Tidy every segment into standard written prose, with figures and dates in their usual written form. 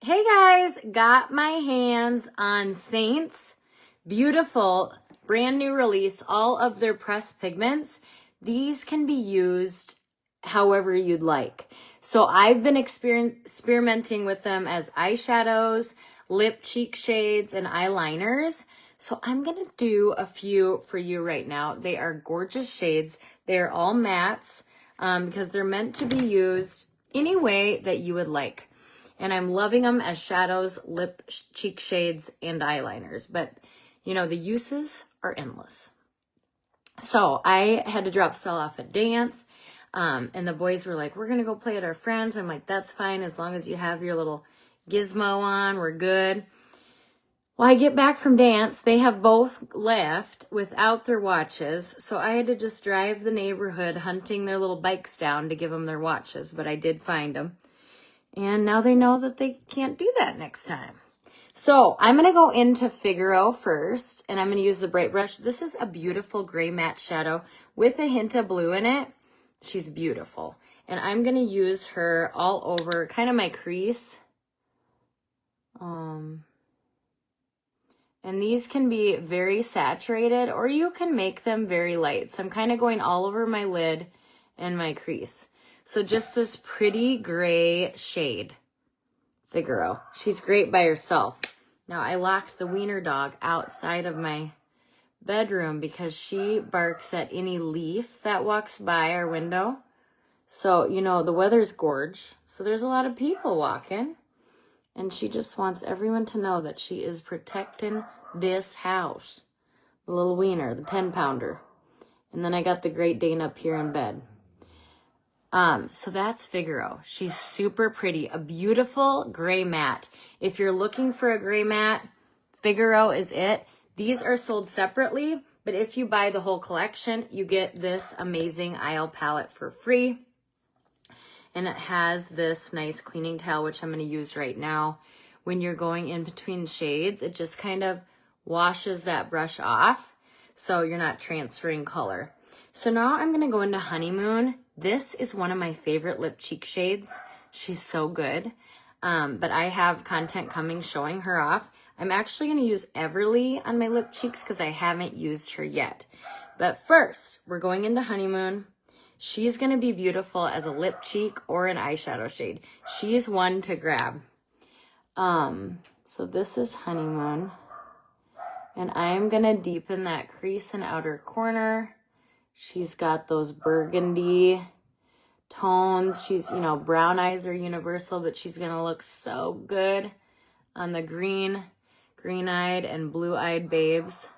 Hey guys, got my hands on Seint's beautiful brand new release, all of their pressed pigments. These can be used however you'd like. So I've been experimenting with them as eyeshadows, lip cheek shades, and eyeliners. So I'm gonna do a few for you right now. They are gorgeous shades. They're all mattes because they're meant to be used any way that you would like. And I'm loving them as shadows, lip, cheek shades, and eyeliners. But, you know, the uses are endless. So I had to drop Stella off at dance. And the boys were like, we're going to go play at our friends. I'm like, that's fine. As long as you have your little gizmo on, we're good. Well, I get back from dance. They have both left without their watches. So I had to just drive the neighborhood hunting their little bikes down to give them their watches. But I did find them. And now they know that they can't do that next time. So I'm going to go into Figaro first, and I'm going to use the bright brush. This is a beautiful gray matte shadow with a hint of blue in it. She's beautiful. And I'm going to use her all over kind of my crease. And these can be very saturated, or you can make them very light. So I'm kind of going all over my lid and my crease. So just this pretty gray shade, Figaro. She's great by herself. Now, I locked the wiener dog outside of my bedroom because she barks at any leaf that walks by our window. So, you know, the weather's gorge. So there's a lot of people walking. And she just wants everyone to know that she is protecting this house. The little wiener, the 10-pounder. And then I got the Great Dane up here in bed. So that's Figaro. She's super pretty. A beautiful gray matte. If you're looking for a gray matte, Figaro is it. These are sold separately, but if you buy the whole collection, you get this amazing Isle palette for free. And it has this nice cleaning towel, which I'm going to use right now. When you're going in between shades, it just kind of washes that brush off, so you're not transferring color. So now I'm going to go into Honeymoon. This is one of my favorite lip cheek shades. She's so good. But I have content coming showing her off. I'm actually going to use Everly on my lip cheeks because I haven't used her yet. But first, we're going into Honeymoon. She's going to be beautiful as a lip cheek or an eyeshadow shade. She's one to grab. So this is Honeymoon. And I'm going to deepen that crease and outer corner. She's got those burgundy tones. She's, you know, brown eyes are universal, but she's going to look so good on the green-eyed and blue-eyed babes.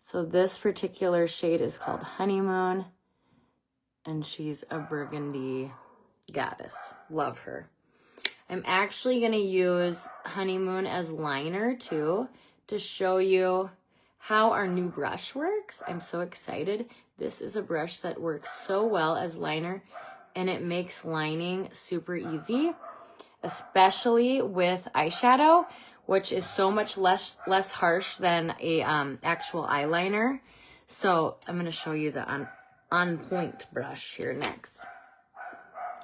So this particular shade is called Honeymoon, and she's a burgundy goddess. Love her. I'm actually going to use Honeymoon as liner, too, to show you how our new brush works. I'm so excited. This is a brush that works so well as liner, and it makes lining super easy, especially with eyeshadow, which is so much less harsh than a actual eyeliner. So I'm going to show you the on point brush here next.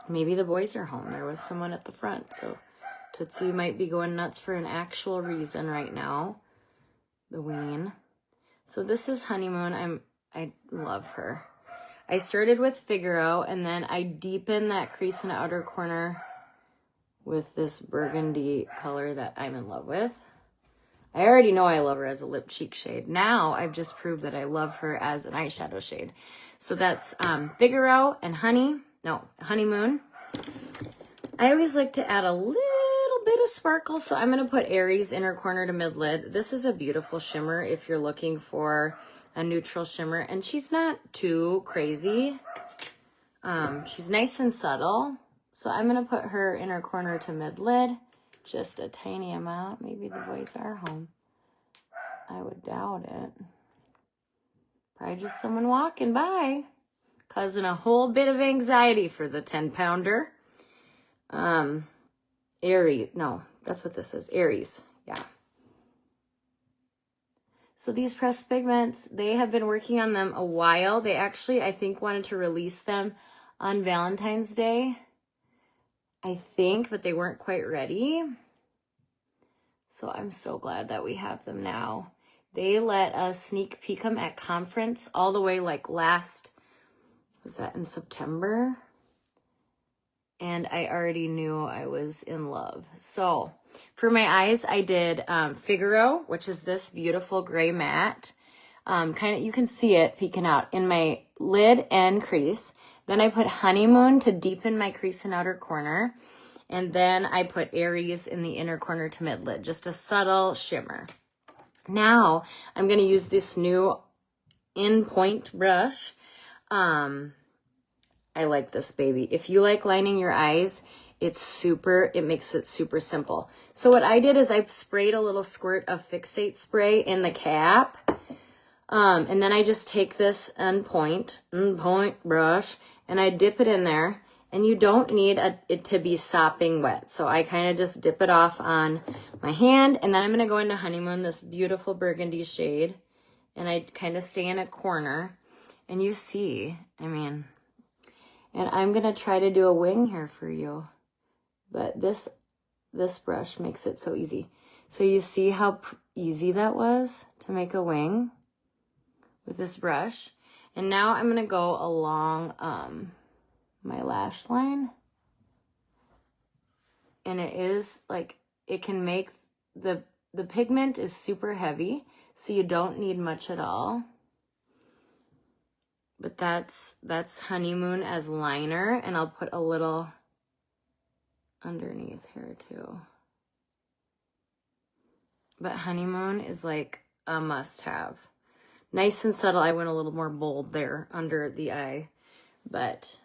Maybe the boys are home. There was someone at the front, so Tootsie might be going nuts for an actual reason right now. The ween. So this is Honeymoon. I love her. I started with Figaro, and then I deepened that crease in the outer corner with this burgundy color that I'm in love with. I already know I love her as a lip cheek shade. Now I've just proved that I love her as an eyeshadow shade. So that's Figaro and Honeymoon. I always like to add a little bit of sparkle, so I'm going to put Aries inner corner to mid lid. This is a beautiful shimmer if you're looking for a neutral shimmer, and she's not too crazy. She's nice and subtle, so I'm going to put her inner corner to mid lid, just a tiny amount. Maybe the boys are home. I would doubt it. Probably just someone walking by, causing a whole bit of anxiety for the 10-pounder. Aries, no, that's what this is, Aries, yeah. So these pressed pigments, they have been working on them a while. They actually, I think, wanted to release them on Valentine's Day, I think, but they weren't quite ready. So I'm so glad that we have them now. They let us sneak peek them at conference all the way like was that in September? And I already knew I was in love. So for my eyes, I did Figaro, which is this beautiful gray matte. You can see it peeking out in my lid and crease. Then I put Honeymoon to deepen my crease and outer corner. And then I put Aries in the inner corner to mid lid, just a subtle shimmer. Now I'm going to use this new In Point brush. I like this baby. If you like lining your eyes, it makes it super simple. So what I did is I sprayed a little squirt of Fixate spray in the cap. And then I just take this In Point brush and I dip it in there. And you don't need it to be sopping wet. So I kind of just dip it off on my hand. And then I'm going to go into Honeymoon, this beautiful burgundy shade. And I kind of stay in a corner. And you see, and I'm going to try to do a wing here for you. But this brush makes it so easy. So you see how easy that was to make a wing with this brush. And now I'm going to go along my lash line. And it is like, it can make, the pigment is super heavy, so you don't need much at all. But that's Honeymoon as liner, and I'll put a little underneath here too. But Honeymoon is like a must-have. Nice and subtle. I went a little more bold there under the eye, but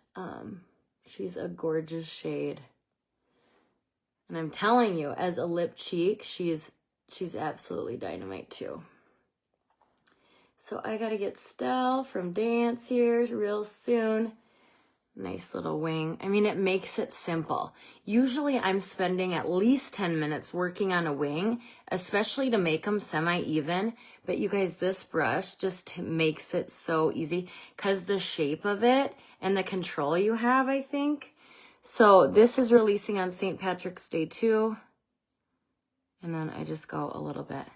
she's a gorgeous shade. And I'm telling you, as a lip cheek, she's absolutely dynamite too. So I gotta get Stell from dance here real soon. Nice little wing. It makes it simple. Usually I'm spending at least 10 minutes working on a wing, especially to make them semi-even. But you guys, this brush just makes it so easy because the shape of it and the control you have, I think. So this is releasing on St. Patrick's Day too. And then I just go a little bit.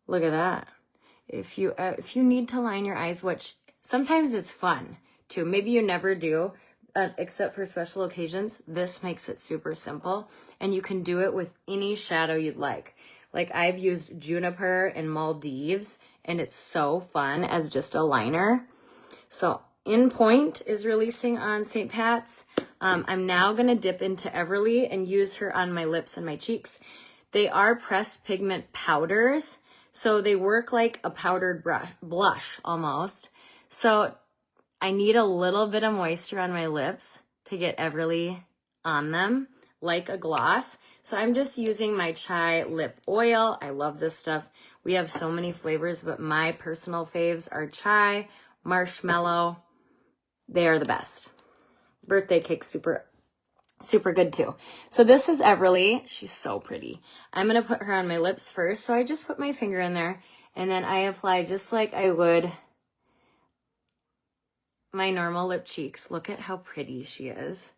Look at that. If you need to line your eyes, which sometimes it's fun too. Maybe you never do, except for special occasions. This makes it super simple, and you can do it with any shadow you'd like. Like I've used Juniper and Maldives, and it's so fun as just a liner. So In Point is releasing on St. Pat's. I'm now gonna dip into Everly and use her on my lips and my cheeks. They are pressed pigment powders, so they work like a powdered blush almost. So I need a little bit of moisture on my lips to get Everly on them, like a gloss. So I'm just using my chai lip oil. I love this stuff. We have so many flavors, but my personal faves are chai, marshmallow. They are the best. Birthday cake, super good too. So this is Everly. She's so pretty. I'm going to put her on my lips first. So I just put my finger in there, and then I apply just like I would my normal lip cheeks. Look at how pretty she is.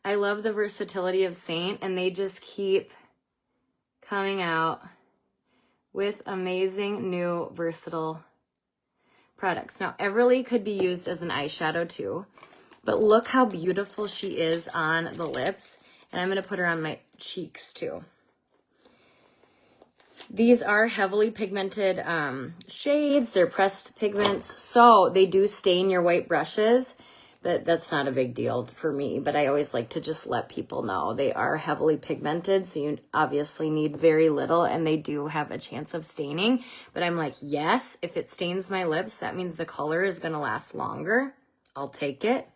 I love the versatility of Seint, and they just keep coming out with amazing new versatile products. Now, Everly could be used as an eyeshadow too, but look how beautiful she is on the lips. And I'm going to put her on my cheeks too. These are heavily pigmented shades. They're pressed pigments, so they do stain your white brushes, but that's not a big deal for me. But I always like to just let people know they are heavily pigmented, so you obviously need very little, and they do have a chance of staining. But I'm like, yes, if it stains my lips, that means the color is going to last longer. I'll take it.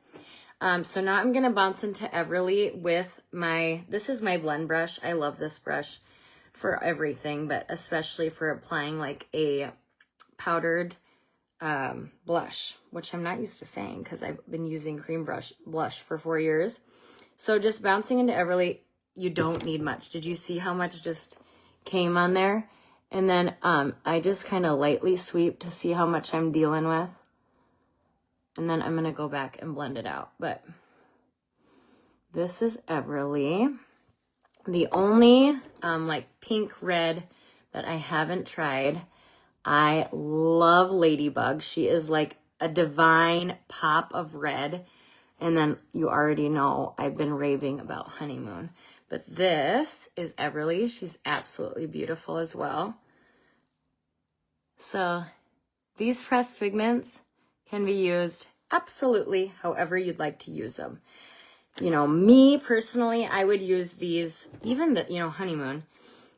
So now I'm going to bounce into Everly with this is my blend brush. I love this brush for everything, but especially for applying like a powdered blush, which I'm not used to saying because I've been using cream blush for 4 years. So just bouncing into Everly, you don't need much. Did you see how much just came on there? And then I just kind of lightly sweep to see how much I'm dealing with. And then I'm going to go back and blend it out. But This is Everly. The only like pink red that I haven't tried. I love Ladybug. She is like a divine pop of red. And then you already know I've been raving about Honeymoon. But this is Everly. She's absolutely beautiful as well. So these pressed pigments can be used absolutely however you'd like to use them. You know, me personally, I would use these, even the, Honeymoon.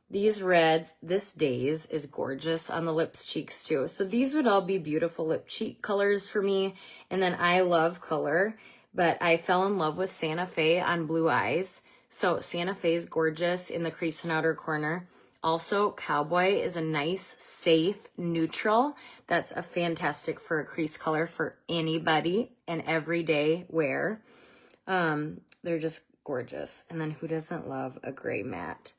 These reds, this Days is gorgeous on the lips, cheeks too. So these would all be beautiful lip cheek colors for me. And then I love color, but I fell in love with Santa Fe on blue eyes. So Santa Fe is gorgeous in the crease and outer corner. Also, Cowboy is a nice, safe, neutral. That's a fantastic for a crease color for anybody and everyday wear. They're just gorgeous. And then who doesn't love a gray matte?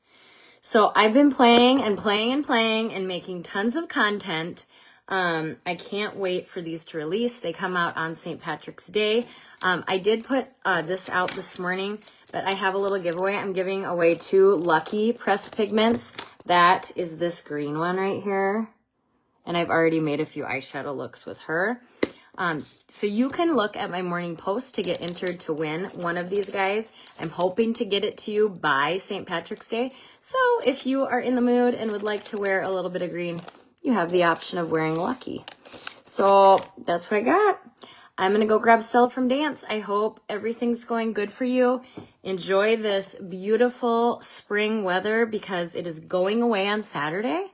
So I've been playing and playing and playing and making tons of content. I can't wait for these to release. They come out on St. Patrick's Day. I did put this out this morning, but I have a little giveaway. I'm giving away 2 Lucky Press Pigments. That is this green one right here. And I've already made a few eyeshadow looks with her. So you can look at my morning post to get entered to win one of these guys. I'm hoping to get it to you by St. Patrick's Day. So if you are in the mood and would like to wear a little bit of green, you have the option of wearing Lucky. So that's what I got. I'm going to go grab Stella from dance. I hope everything's going good for you. Enjoy this beautiful spring weather because it is going away on Saturday.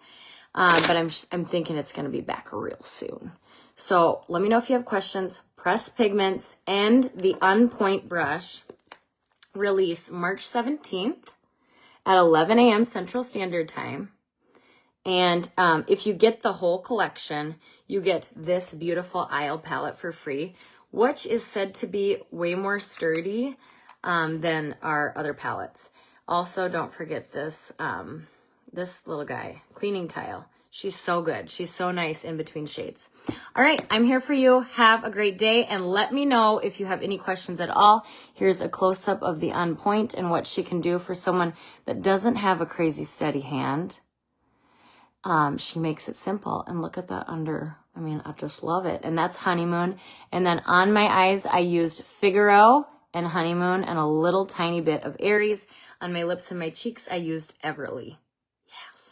But I'm thinking it's going to be back real soon. So let me know if you have questions. Press Pigments and the Unpoint brush release March 17th at 11 a.m. Central Standard Time. And if you get the whole collection, you get this beautiful Isle palette for free, which is said to be way more sturdy than our other palettes. Also, don't forget this, this little guy, Cleaning Tile. She's so good. She's so nice in between shades. All right, I'm here for you. Have a great day, and let me know if you have any questions at all. Here's a close-up of the Unpoint and what she can do for someone that doesn't have a crazy steady hand. She makes it simple, and look at that under. I mean, I just love it. And that's Honeymoon. And then on my eyes, I used Figaro and Honeymoon and a little tiny bit of Aries. On my lips and my cheeks, I used Everly. Yes.